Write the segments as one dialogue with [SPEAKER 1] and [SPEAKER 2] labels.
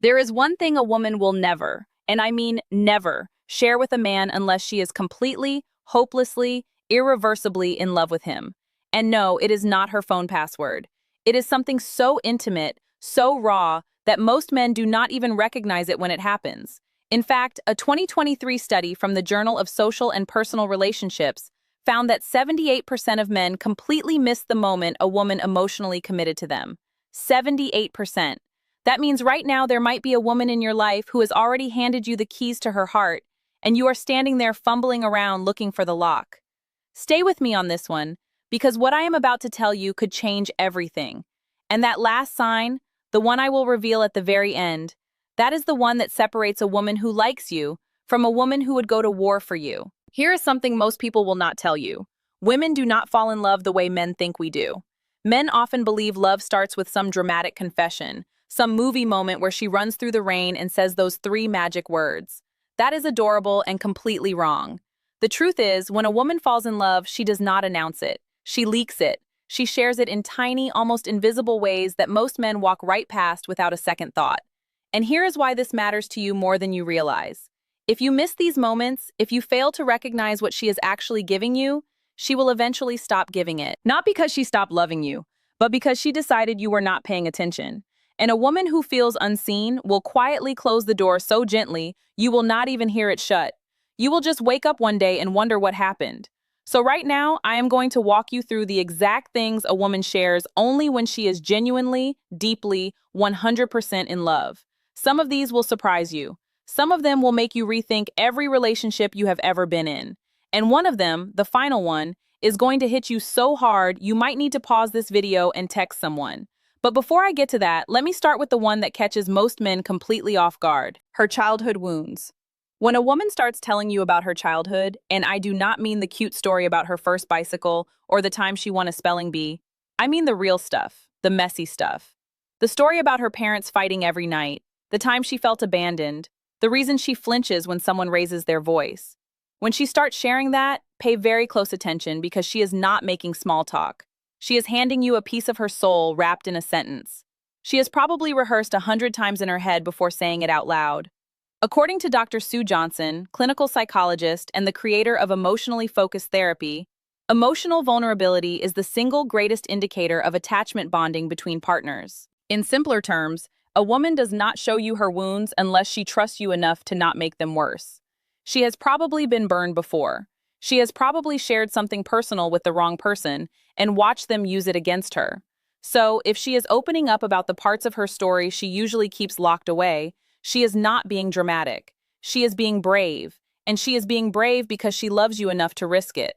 [SPEAKER 1] There is one thing a woman will never, and I mean never, share with a man unless she is completely, hopelessly, irreversibly in love with him. And no, it is not her phone password. It is something so intimate, so raw, that most men do not even recognize it when it happens. In fact, a 2023 study from the Journal of Social and Personal Relationships found that 78% of men completely miss the moment a woman emotionally committed to them. 78%. That means right now there might be a woman in your life who has already handed you the keys to her heart, and you are standing there fumbling around looking for the lock. Stay with me on this one, because what I am about to tell you could change everything. And that last sign, the one I will reveal at the very end, that is the one that separates a woman who likes you from a woman who would go to war for you. Here is something most people will not tell you. Women do not fall in love the way men think we do. Men often believe love starts with some dramatic confession, some movie moment where she runs through the rain and says those three magic words. That is adorable and completely wrong. The truth is, when a woman falls in love, she does not announce it. She leaks it. She shares it in tiny, almost invisible ways that most men walk right past without a second thought. And here is why this matters to you more than you realize. If you miss these moments, if you fail to recognize what she is actually giving you, she will eventually stop giving it. Not because she stopped loving you, but because she decided you were not paying attention. And a woman who feels unseen will quietly close the door so gently you will not even hear it shut. You will just wake up one day and wonder what happened. So right now, I am going to walk you through the exact things a woman shares only when she is genuinely, deeply, 100% in love. Some of these will surprise you. Some of them will make you rethink every relationship you have ever been in. And one of them, the final one, is going to hit you so hard you might need to pause this video and text someone. But before I get to that, let me start with the one that catches most men completely off guard: her childhood wounds. When a woman starts telling you about her childhood, and I do not mean the cute story about her first bicycle or the time she won a spelling bee, I mean the real stuff, the messy stuff. The story about her parents fighting every night, the time she felt abandoned, the reason she flinches when someone raises their voice. When she starts sharing that, pay very close attention because she is not making small talk. She is handing you a piece of her soul wrapped in a sentence. She has probably rehearsed 100 times in her head before saying it out loud. According to Dr. Sue Johnson, clinical psychologist and the creator of emotionally focused therapy, emotional vulnerability is the single greatest indicator of attachment bonding between partners. In simpler terms, a woman does not show you her wounds unless she trusts you enough to not make them worse. She has probably been burned before. She has probably shared something personal with the wrong person and watched them use it against her. So, if she is opening up about the parts of her story she usually keeps locked away, she is not being dramatic. She is being brave, and she is being brave because she loves you enough to risk it.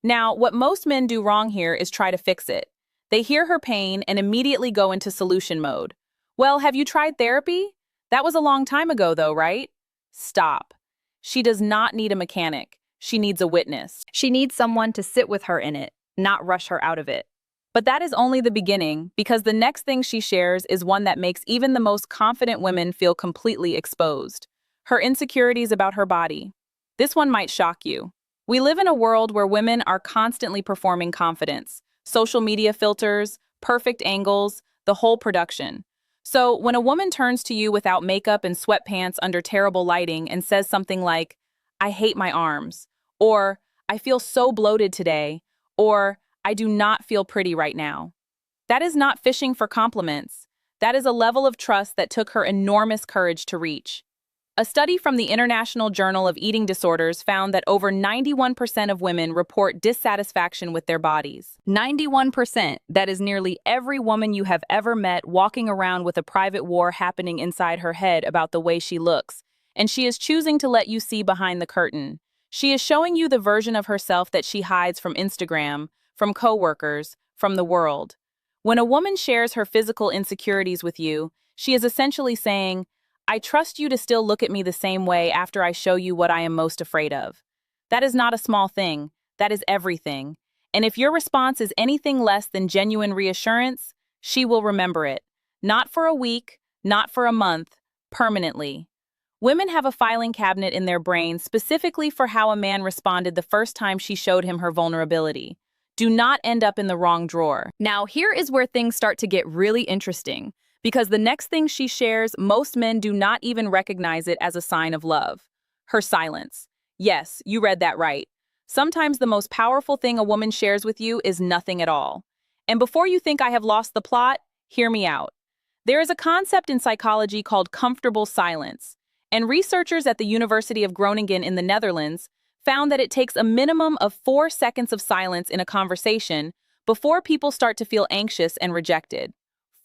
[SPEAKER 1] Now, what most men do wrong here is try to fix it. They hear her pain and immediately go into solution mode. Well, have you tried therapy? That was a long time ago, though, right? Stop. She does not need a mechanic. She needs a witness. She needs someone to sit with her in it, not rush her out of it. But that is only the beginning, because the next thing she shares is one that makes even the most confident women feel completely exposed. Her insecurities about her body. This one might shock you. We live in a world where women are constantly performing confidence. Social media filters, perfect angles, the whole production. So when a woman turns to you without makeup and sweatpants under terrible lighting and says something like, "I hate my arms," or "I feel so bloated today," or "I do not feel pretty right now," that is not fishing for compliments. That is a level of trust that took her enormous courage to reach. A study from the International Journal of Eating Disorders found that over 91% of women report dissatisfaction with their bodies. 91%, that is nearly every woman you have ever met walking around with a private war happening inside her head about the way she looks, and she is choosing to let you see behind the curtain. She is showing you the version of herself that she hides from Instagram, from coworkers, from the world. When a woman shares her physical insecurities with you, she is essentially saying, "I trust you to still look at me the same way after I show you what I am most afraid of." That is not a small thing. That is everything. And if your response is anything less than genuine reassurance, she will remember it. Not for a week, not for a month, permanently. Women have a filing cabinet in their brains specifically for how a man responded the first time she showed him her vulnerability. Do not end up in the wrong drawer. Now, here is where things start to get really interesting, Because the next thing she shares, most men do not even recognize it as a sign of love. Her silence. Yes, you read that right. Sometimes the most powerful thing a woman shares with you is nothing at all. And before you think I have lost the plot, hear me out. There is a concept in psychology called comfortable silence, and researchers at the University of Groningen in the Netherlands found that it takes a minimum of 4 seconds of silence in a conversation before people start to feel anxious and rejected.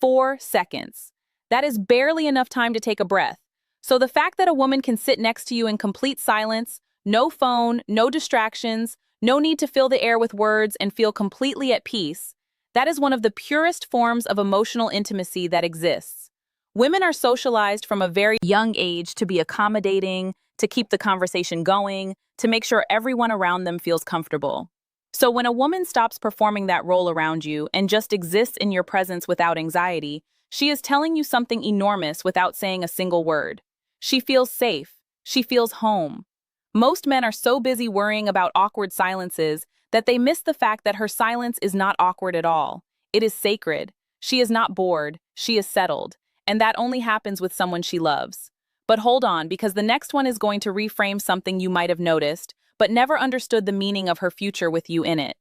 [SPEAKER 1] 4 seconds. That is barely enough time to take a breath. So the fact that a woman can sit next to you in complete silence, no phone, no distractions, no need to fill the air with words and feel completely at peace, that is one of the purest forms of emotional intimacy that exists. Women are socialized from a very young age to be accommodating, to keep the conversation going, to make sure everyone around them feels comfortable. So when a woman stops performing that role around you and just exists in your presence without anxiety, she is telling you something enormous without saying a single word. She feels safe. She feels home. Most men are so busy worrying about awkward silences that they miss the fact that her silence is not awkward at all. It is sacred. She is not bored. She is settled. And that only happens with someone she loves. But hold on, because the next one is going to reframe something you might have noticed, but never understood the meaning of her future with you in it.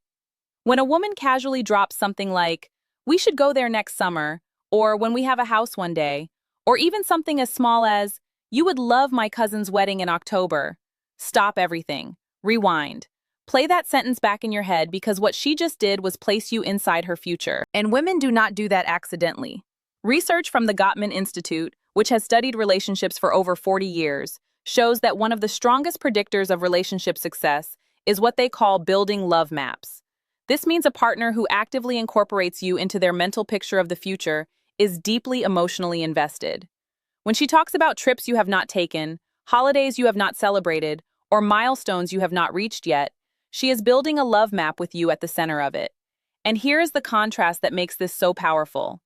[SPEAKER 1] When a woman casually drops something like, "We should go there next summer," or "When we have a house one day," or even something as small as, "You would love my cousin's wedding in October," stop everything. Rewind. Play that sentence back in your head, because what she just did was place you inside her future. And women do not do that accidentally. Research from the Gottman Institute, which has studied relationships for over 40 years, shows that one of the strongest predictors of relationship success is what they call building love maps. This means a partner who actively incorporates you into their mental picture of the future is deeply emotionally invested. When she talks about trips you have not taken, holidays you have not celebrated, or milestones you have not reached yet, she is building a love map with you at the center of it. And here is the contrast that makes this so powerful.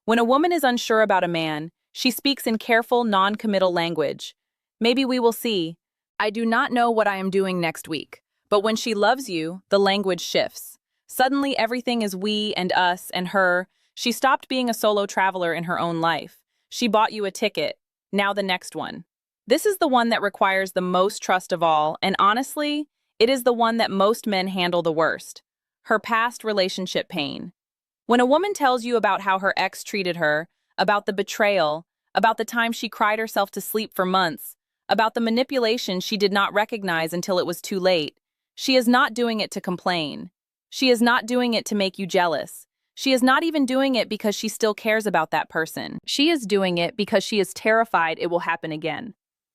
[SPEAKER 1] When a woman is unsure about a man, she speaks in careful, non-committal language. "Maybe we will see. I do not know what I am doing next week." But when she loves you, the language shifts. Suddenly, everything is we and us and her. She stopped being a solo traveler in her own life. She bought you a ticket. Now the next one. This is the one that requires the most trust of all, and honestly, it is the one that most men handle the worst. Her past relationship pain. When a woman tells you about how her ex treated her, about the betrayal, about the time she cried herself to sleep for months, about the manipulation she did not recognize until it was too late, she is not doing it to complain. She is not doing it to make you jealous. She is not even doing it because she still cares about that person. She is doing it because she is terrified it will happen again.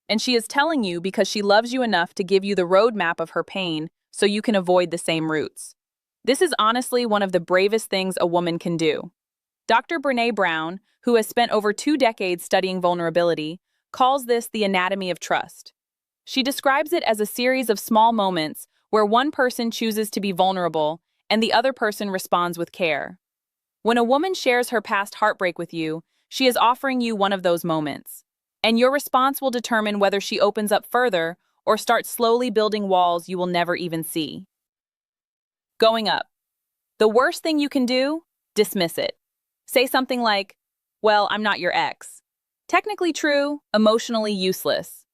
[SPEAKER 1] And she is telling you because she loves you enough to give you the roadmap of her pain so you can avoid the same routes. This is honestly one of the bravest things a woman can do. Dr. Brené Brown, who has spent over 2 decades studying vulnerability, calls this the anatomy of trust. She describes it as a series of small moments where one person chooses to be vulnerable and the other person responds with care. When a woman shares her past heartbreak with you, she is offering you one of those moments. And your response will determine whether she opens up further or starts slowly building walls you will never even see. Going up. The worst thing you can do? Dismiss it. Say something like, "Well, I'm not your ex." Technically true, emotionally useless.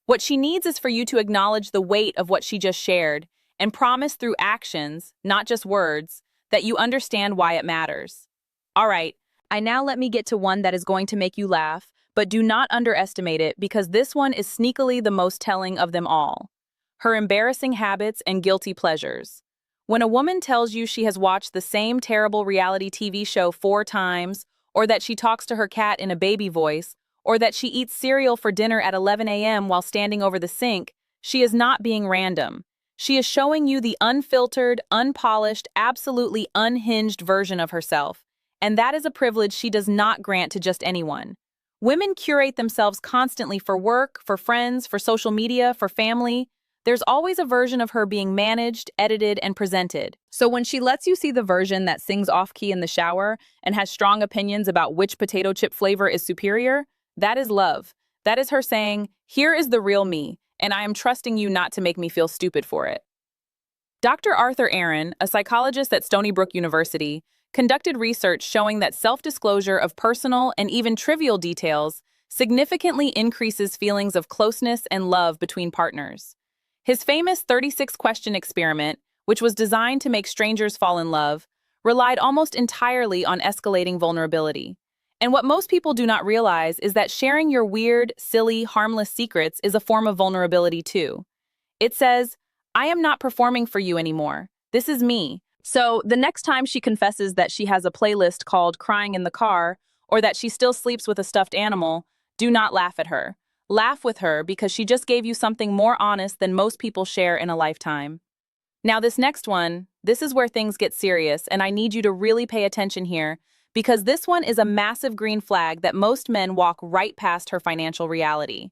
[SPEAKER 1] What she needs is for you to acknowledge the weight of what she just shared and promise through actions, not just words, that you understand why it matters. All right, now let me get to one that is going to make you laugh, but do not underestimate it, because this one is sneakily the most telling of them all. Her embarrassing habits and guilty pleasures. When a woman tells you she has watched the same terrible reality TV show 4 times, or that she talks to her cat in a baby voice, or that she eats cereal for dinner at 11 a.m. while standing over the sink, she is not being random. She is showing you the unfiltered, unpolished, absolutely unhinged version of herself. And that is a privilege she does not grant to just anyone. Women curate themselves constantly for work, for friends, for social media, for family. There's always a version of her being managed, edited, and presented. So when she lets you see the version that sings off-key in the shower and has strong opinions about which potato chip flavor is superior, that is love. That is her saying, "Here is the real me, and I am trusting you not to make me feel stupid for it." Dr. Arthur Aaron, a psychologist at Stony Brook University, conducted research showing that self-disclosure of personal and even trivial details significantly increases feelings of closeness and love between partners. His famous 36-question experiment, which was designed to make strangers fall in love, relied almost entirely on escalating vulnerability. And what most people do not realize is that sharing your weird, silly, harmless secrets is a form of vulnerability too. It says, "I am not performing for you anymore. This is me." So the next time she confesses that she has a playlist called Crying in the Car, or that she still sleeps with a stuffed animal, do not laugh at her. Laugh with her because she just gave you something more honest than most people share in a lifetime. Now this next one, this is where things get serious, and I need you to really pay attention here, because this one is a massive green flag that most men walk right past her financial reality.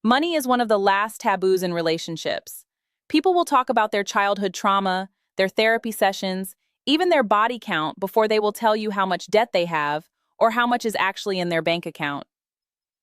[SPEAKER 1] Money is one of the last taboos in relationships. People will talk about their childhood trauma, their therapy sessions, even their body count before they will tell you how much debt they have or how much is actually in their bank account.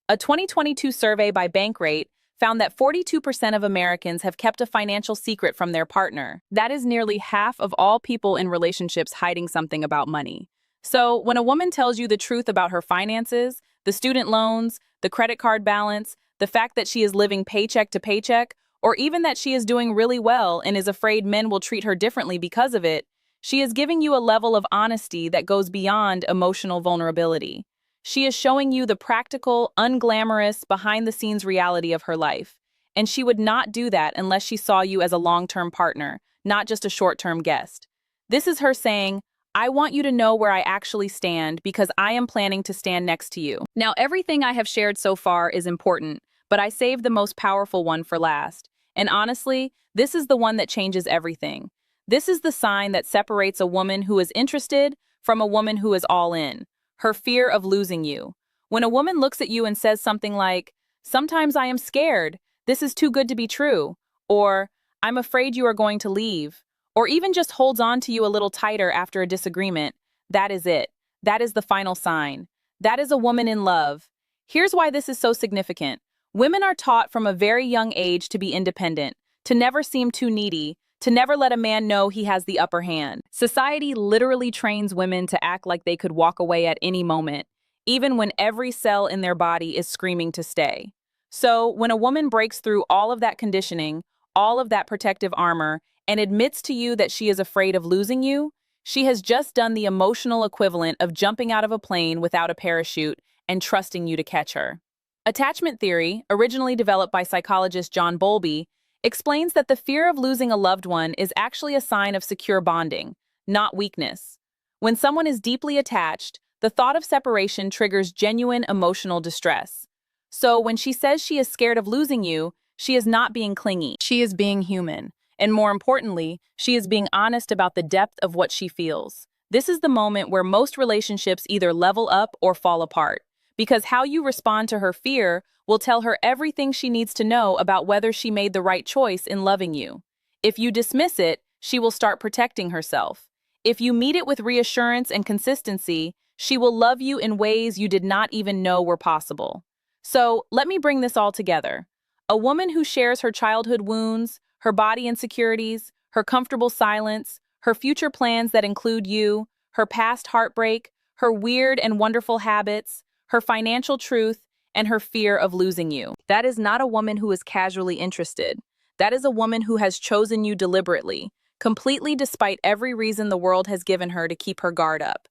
[SPEAKER 1] A 2022 survey by Bankrate found that 42% of Americans have kept a financial secret from their partner. That is nearly half of all people in relationships hiding something about money. So when a woman tells you the truth about her finances, the student loans, the credit card balance, the fact that she is living paycheck to paycheck, or even that she is doing really well and is afraid men will treat her differently because of it, she is giving you a level of honesty that goes beyond emotional vulnerability. She is showing you the practical, unglamorous, behind-the-scenes reality of her life. And she would not do that unless she saw you as a long-term partner, not just a short-term guest. This is her saying, "I want you to know where I actually stand because I am planning to stand next to you." Now, everything I have shared so far is important, but I saved the most powerful one for last. And honestly, this is the one that changes everything. This is the sign that separates a woman who is interested from a woman who is all in. Her fear of losing you. When a woman looks at you and says something like, "Sometimes I am scared, this is too good to be true," or "I'm afraid you are going to leave," or even just holds on to you a little tighter after a disagreement, that is it. That is the final sign. That is a woman in love. Here's why this is so significant. Women are taught from a very young age to be independent, to never seem too needy, to never let a man know he has the upper hand. Society literally trains women to act like they could walk away at any moment, even when every cell in their body is screaming to stay. So, when a woman breaks through all of that conditioning, all of that protective armor, and admits to you that she is afraid of losing you, she has just done the emotional equivalent of jumping out of a plane without a parachute and trusting you to catch her. Attachment theory, originally developed by psychologist John Bowlby, explains that the fear of losing a loved one is actually a sign of secure bonding, not weakness. When someone is deeply attached, the thought of separation triggers genuine emotional distress. So when she says she is scared of losing you, she is not being clingy. She is being human. And more importantly, she is being honest about the depth of what she feels. This is the moment where most relationships either level up or fall apart, because how you respond to her fear will tell her everything she needs to know about whether she made the right choice in loving you. If you dismiss it, she will start protecting herself. If you meet it with reassurance and consistency, she will love you in ways you did not even know were possible. So, let me bring this all together. A woman who shares her childhood wounds, her body insecurities, her comfortable silence, her future plans that include you, her past heartbreak, her weird and wonderful habits, her financial truth, and her fear of losing you. That is not a woman who is casually interested. That is a woman who has chosen you deliberately, completely despite every reason the world has given her to keep her guard up.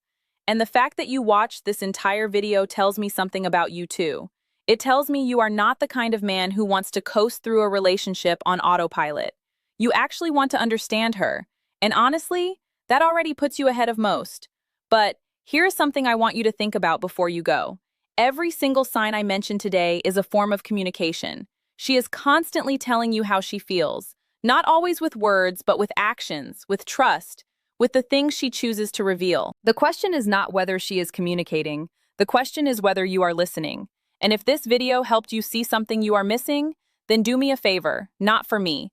[SPEAKER 1] And the fact that you watched this entire video tells me something about you too. It tells me you are not the kind of man who wants to coast through a relationship on autopilot. You actually want to understand her. And honestly, that already puts you ahead of most. But here is something I want you to think about before you go. Every single sign I mentioned today is a form of communication. She is constantly telling you how she feels, not always with words, but with actions, with trust, with the things she chooses to reveal. The question is not whether she is communicating. The question is whether you are listening. And if this video helped you see something you are missing, then do me a favor, not for me.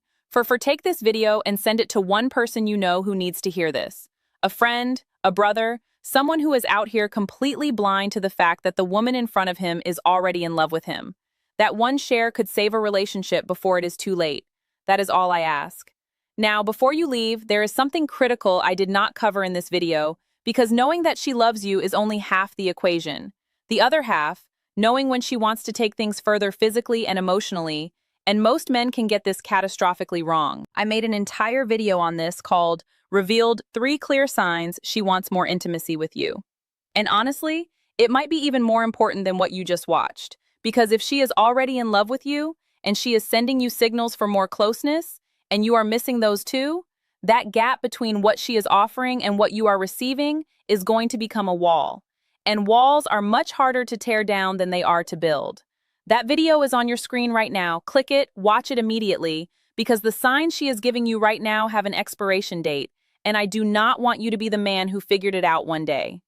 [SPEAKER 1] Take this video and send it to one person you know who needs to hear this. A friend, a brother, someone who is out here completely blind to the fact that the woman in front of him is already in love with him. That one share could save a relationship before it is too late. That is all I ask. Now, before you leave, there is something critical I did not cover in this video Because knowing that she loves you is only half the equation. The other half, knowing when she wants to take things further physically and emotionally, and most men can get this catastrophically wrong. I made an entire video on this called Revealed 3 Clear Signs She Wants More Intimacy with You. And honestly, it might be even more important than what you just watched, because if she is already in love with you and she is sending you signals for more closeness, and you are missing those too, that gap between what she is offering and what you are receiving is going to become a wall. And walls are much harder to tear down than they are to build. That video is on your screen right now. Click it, watch it immediately, because the signs she is giving you right now have an expiration date, and I do not want you to be the man who figured it out one day.